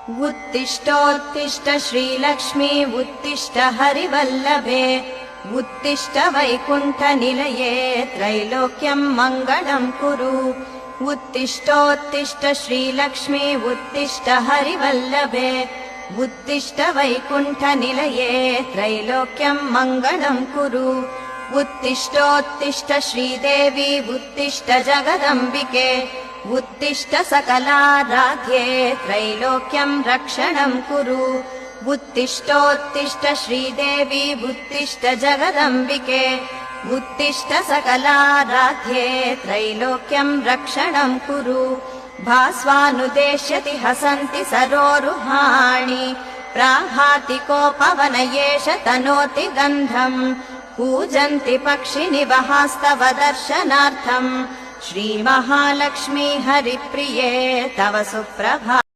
उत्तिष्ठोत्तिष्ठ श्रीलक्ष्मी उत्तिष्ठ हरिवल्लभे उत्तिष्ठ वैकुण्ठनिलये त्रैलोक्यं मङ्गलं कुरु। उत्तिष्ठोत्तिष्ठ श्रीलक्ष्मी उत्तिष्ठ हरिवल्लभे उत्तिष्ठ वैकुण्ठनिलये त्रैलोक्यं मङ्गलं कुरु। उत्तिष्ठोत्तिष्ठ श्रीदेवी उत्तिष्ठ जगदम्बिके उत्तिष्ठ सकलाराध्ये त्रैलोक्यं रक्षणं कुरु। उत्तिष्ठोत्तिष्ठ श्रीदेवी उत्तिष्ठ जगदम्बिके उत्तिष्ठ सकलाराध्ये त्रैलोक्यं रक्षणं कुरु। भास्वानुदेश्यति हसन्ति सरोरुहाणि प्राहाति कोपवन एष तनोति गन्धम् कूजन्ति पक्षिनिवहास्तव दर्शनार्थम् श्रीमहालक्ष्मी हरिप्रिये तव सुप्रभा।